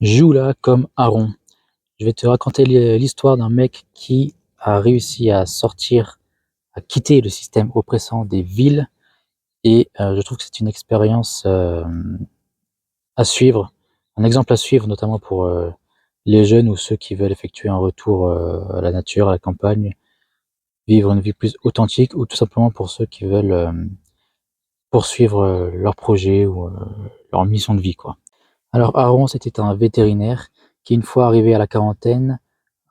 Joue là comme Aaron. Je vais te raconter l'histoire d'un mec qui a réussi à sortir, à quitter le système oppressant des villes et je trouve que c'est une expérience à suivre, un exemple à suivre notamment pour les jeunes ou ceux qui veulent effectuer un retour à la nature, à la campagne, vivre une vie plus authentique ou tout simplement pour ceux qui veulent poursuivre leur projet ou leur mission de vie quoi. Alors Aaron, c'était un vétérinaire qui, une fois arrivé à la quarantaine,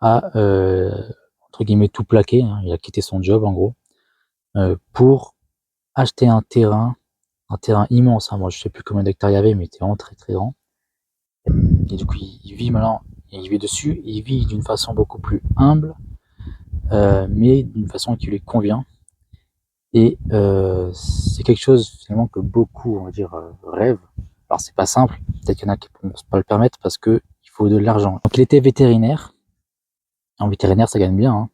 a entre guillemets tout plaqué, hein. Il a quitté son job en gros pour acheter un terrain immense, hein. Moi je sais plus combien d'hectares il y avait, mais il était vraiment très très grand. Et du coup il vit maintenant, il vit dessus, il vit d'une façon beaucoup plus humble, mais d'une façon qui lui convient. Et c'est quelque chose finalement que beaucoup, on va dire, rêvent. Alors c'est pas simple, peut-être qu'il y en a qui ne pourront pas le permettre parce que il faut de l'argent. Donc il était vétérinaire. En vétérinaire, ça gagne bien, hein.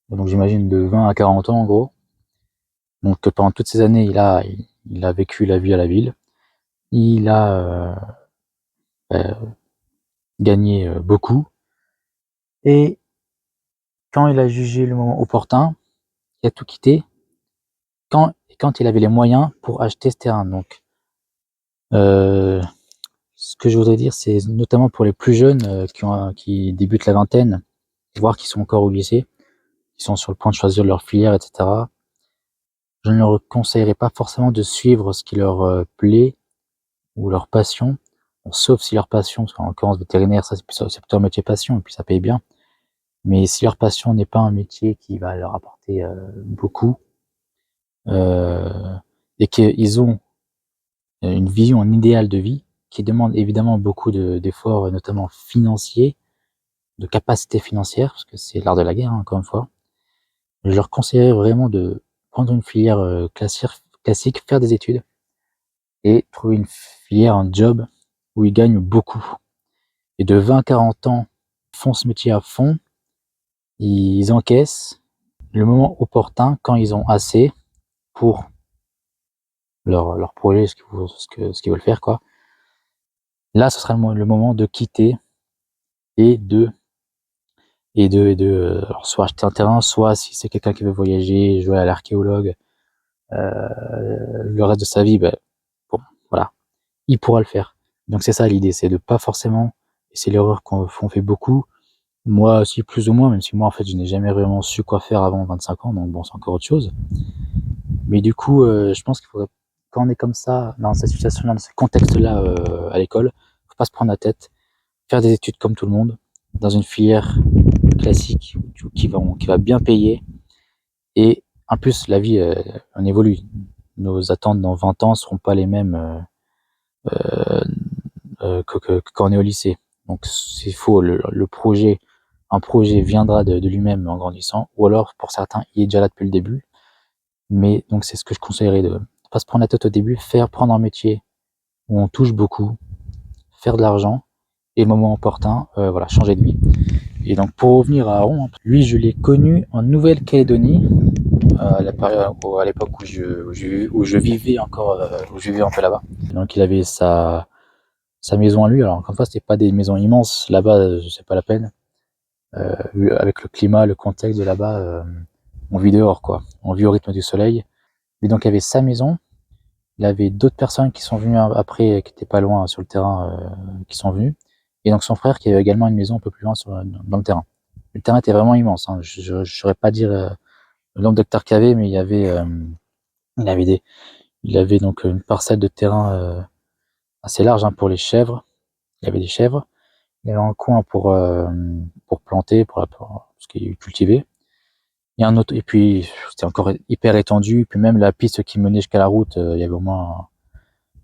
Donc j'imagine de 20 à 40 ans en gros. Donc pendant toutes ces années, il a vécu la vie à la ville. Il a gagné beaucoup. Et quand il a jugé le moment opportun, il a tout quitté. Quand il avait les moyens pour acheter ce terrain. Donc euh, ce que je voudrais dire, c'est notamment pour les plus jeunes qui débutent la vingtaine, voire qui sont encore au lycée, qui sont sur le point de choisir leur filière, etc. Je ne leur conseillerais pas forcément de suivre ce qui leur plaît ou leur passion, bon, sauf si leur passion, parce qu'en l'occurrence vétérinaire, ça c'est plutôt un métier passion et puis ça paye bien. Mais si leur passion n'est pas un métier qui va leur apporter beaucoup euh, et qu'ils ont une vision, un idéal de vie qui demande évidemment beaucoup d'efforts, notamment financiers, de capacité financière, parce que c'est l'art de la guerre, hein, encore une fois, je leur conseillerais vraiment de prendre une filière classique, faire des études et trouver une filière, un job où ils gagnent beaucoup. Et de 20 à 40 ans, ils font ce métier à fond, ils encaissent le moment opportun quand ils ont assez pour leur projet, ce qu'ils veulent faire, quoi. Là, ce sera le moment de quitter et alors soit acheter un terrain, soit si c'est quelqu'un qui veut voyager, jouer à l'archéologue, le reste de sa vie, ben, bon, voilà, il pourra le faire. Donc c'est ça l'idée, c'est de pas forcément, et c'est l'erreur qu'on fait beaucoup, moi aussi plus ou moins, même si moi en fait je n'ai jamais vraiment su quoi faire avant 25 ans, donc bon c'est encore autre chose. Mais du coup, je pense qu'il faudrait, quand on est comme ça, dans cette situation, dans ce contexte-là à l'école, faut pas se prendre la tête, faire des études comme tout le monde, dans une filière classique qui va bien payer. Et en plus, la vie, on évolue. Nos attentes dans 20 ans seront pas les mêmes quand on est au lycée. Donc c'est faux, le projet, un projet viendra de lui-même en grandissant, ou alors pour certains, il est déjà là depuis le début. Mais donc c'est ce que je conseillerais de pas se prendre la tête au début, prendre un métier où on touche beaucoup, faire de l'argent, et le moment opportun, voilà, changer de vie. Et donc pour revenir à Aaron, lui je l'ai connu en Nouvelle-Calédonie, à l'époque où je vivais encore, où je vivais un peu là-bas. Donc il avait sa maison à lui. Alors encore une fois, c'était pas des maisons immenses. Là-bas, c'est pas la peine. Avec le climat, le contexte de là-bas, on vit dehors, quoi. On vit au rythme du soleil. Et donc il y avait sa maison. Il y avait d'autres personnes qui sont venues après, qui étaient pas loin sur le terrain, qui sont venues. Et donc son frère qui avait également une maison un peu plus loin dans le terrain. Le terrain était vraiment immense, hein. Je ne saurais pas dire le nombre d'hectares qu'il y avait, mais il avait il avait donc une parcelle de terrain assez large, hein, pour les chèvres. Il y avait des chèvres. Il y avait un coin pour planter, pour ce qui est cultivé. Il y a un autre, et puis c'était encore hyper étendu. Puis même la piste qui menait jusqu'à la route, il y avait au moins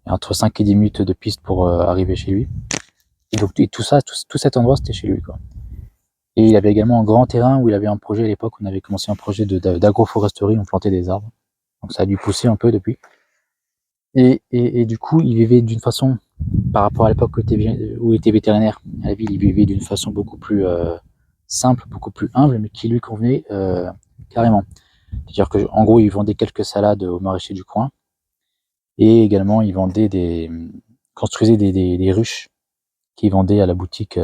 entre 5 et 10 minutes de piste pour arriver chez lui. Et donc tout ça, tout cet endroit, c'était chez lui, quoi. Et il avait également un grand terrain où il avait un projet à l'époque. On avait commencé un projet d'agroforesterie, on plantait des arbres. Donc ça a dû pousser un peu depuis. Et du coup, il vivait d'une façon, par rapport à l'époque où il était vétérinaire, à la ville, il vivait d'une façon beaucoup plus simple, beaucoup plus humble, mais qui lui convenait carrément. C'est-à-dire qu'en gros, il vendait quelques salades aux maraîchers du coin, et également il construisait des ruches qui vendait à la boutique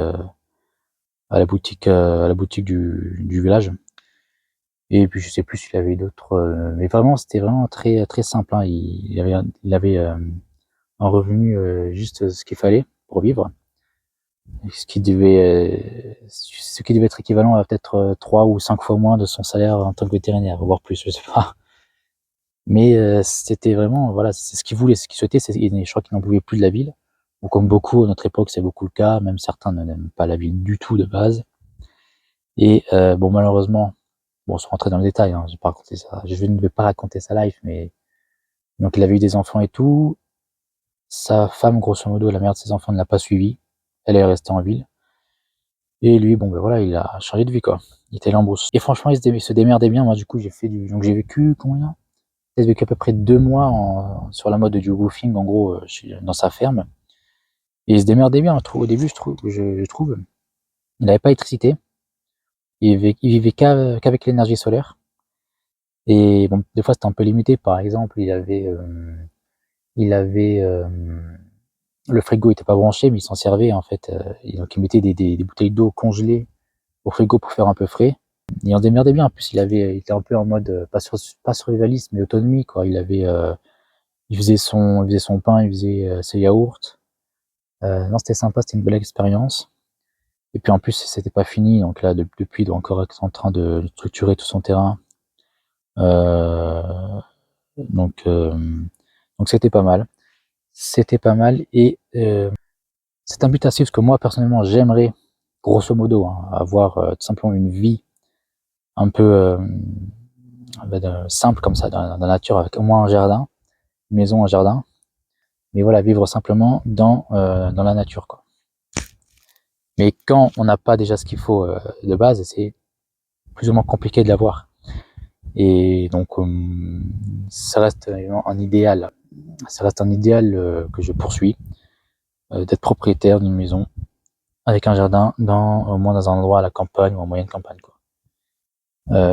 du village. Et puis je sais plus s'il avait d'autres, mais vraiment c'était vraiment très très simple, hein. Il avait un revenu juste ce qu'il fallait pour vivre, ce qui devait être équivalent à peut-être 3 ou 5 fois moins de son salaire en tant que vétérinaire, voire plus, je sais pas. Mais c'était vraiment, voilà, c'est ce qu'il voulait, ce qu'il souhaitait. Je crois qu'il n'en pouvait plus de la ville. Ou comme beaucoup à notre époque, c'est beaucoup le cas. Même certains n'aiment pas la ville du tout de base. Et bon, malheureusement, bon, sans rentrer dans le détail, hein, je ne vais pas raconter sa life, mais donc il avait eu des enfants et tout. Sa femme, grosso modo, la mère de ses enfants, ne l'a pas suivi. Elle est restée en ville. Et lui, bon, ben voilà, il a changé de vie, quoi. Il était l'embrousse. Et franchement, il se démerdait bien. Moi, du coup, donc j'ai vécu, combien? J'ai vécu à peu près 2 mois sur la mode du woofing, en gros, dans sa ferme. Et il se démerdait bien, au début, je trouve. Il n'avait pas d'électricité. Il vivait qu'avec l'énergie solaire. Et bon, des fois, c'était un peu limité. Par exemple, le frigo n'était pas branché, mais il s'en servait, en fait. Donc, il mettait des bouteilles d'eau congelées au frigo pour faire un peu frais. Et on se démerdait bien. En plus, il était un peu en mode, pas survivaliste, mais autonomie, quoi. Il faisait son pain, il faisait ses yaourts. Non, c'était sympa, c'était une belle expérience. Et puis en plus, c'était pas fini, donc là, depuis, il doit encore être en train de structurer tout son terrain. Euh, donc, euh, donc c'était pas mal. C'était pas mal et c'est un but à suivre parce que moi, personnellement, j'aimerais, grosso modo, hein, avoir tout simplement une vie un peu simple comme ça, dans la nature, avec au moins un jardin, une maison, un jardin. Mais voilà, vivre simplement dans la nature, quoi. Mais quand on n'a pas déjà ce qu'il faut de base, c'est plus ou moins compliqué de l'avoir. Et donc, ça reste un idéal. Ça reste un idéal que je poursuis, d'être propriétaire d'une maison avec un jardin, au moins dans un endroit à la campagne ou en moyenne campagne, quoi.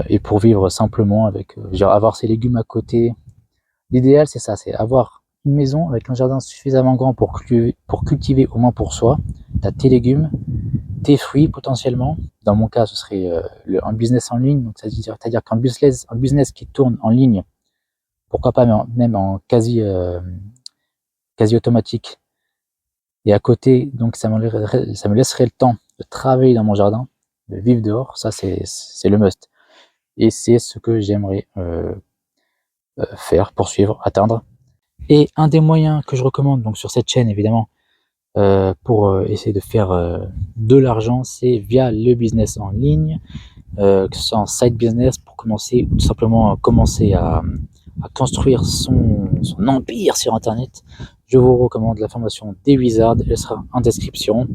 Et pour vivre simplement avec, genre avoir ses légumes à côté. L'idéal, c'est ça, c'est avoir une maison avec un jardin suffisamment grand pour cultiver au moins pour soi. T'as tes légumes, tes fruits potentiellement. Dans mon cas, ce serait un business en ligne. Donc, c'est-à-dire qu'un business qui tourne en ligne, pourquoi pas même en quasi automatique. Et à côté, donc ça me laisserait le temps de travailler dans mon jardin, de vivre dehors. Ça, c'est le must. Et c'est ce que j'aimerais faire, poursuivre, atteindre. Et un des moyens que je recommande donc sur cette chaîne, évidemment, pour essayer de faire de l'argent, c'est via le business en ligne, que ce soit en side business pour commencer, ou tout simplement commencer à construire son empire sur Internet. Je vous recommande la formation des Wizards, elle sera en description.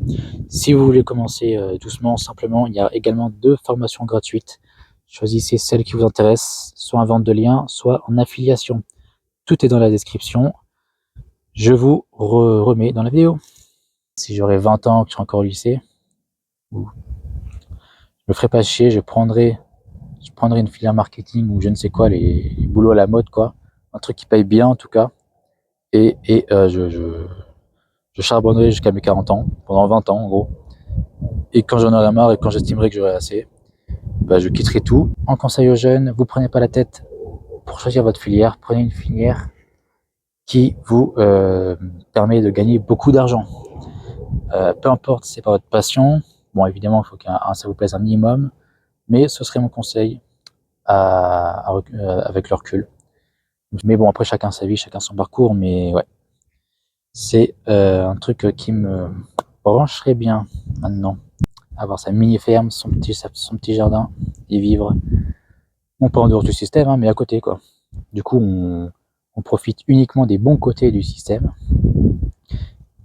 Si vous voulez commencer doucement, simplement, il y a également 2 formations gratuites. Choisissez celle qui vous intéresse, soit en vente de liens, soit en affiliation. Tout est dans la description. Je vous remets dans la vidéo. Si j'aurais 20 ans, que je serais encore au lycée, je me ferais pas chier, je prendrais une filière marketing ou je ne sais quoi, les boulots à la mode, quoi. Un truc qui paye bien en tout cas. Et je charbonnerai jusqu'à mes 40 ans, pendant 20 ans en gros. Et quand j'en aurai marre et quand j'estimerai que j'aurai assez, bah, je quitterai tout. En conseil aux jeunes, vous prenez pas la tête pour choisir votre filière. Prenez une filière qui vous permet de gagner beaucoup d'argent. Peu importe si c'est pas votre passion. Bon, évidemment, il faut que ça vous plaise un minimum. Mais ce serait mon conseil avec le recul. Mais bon, après, chacun sa vie, chacun son parcours. Mais ouais, c'est un truc qui me brancherait bien maintenant. Avoir sa mini-ferme, son petit jardin et vivre. On peut en dehors du système, hein, mais à côté, quoi. Du coup, on profite uniquement des bons côtés du système.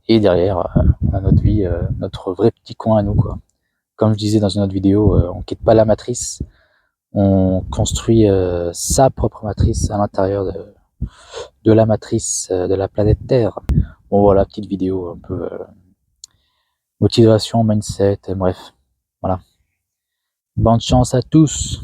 Et derrière, on a notre vie, notre vrai petit coin à nous, quoi. Comme je disais dans une autre vidéo, on quitte pas la matrice, on construit sa propre matrice à l'intérieur de la matrice de la planète Terre. Bon voilà, petite vidéo un peu motivation, mindset, bref, voilà. Bonne chance à tous.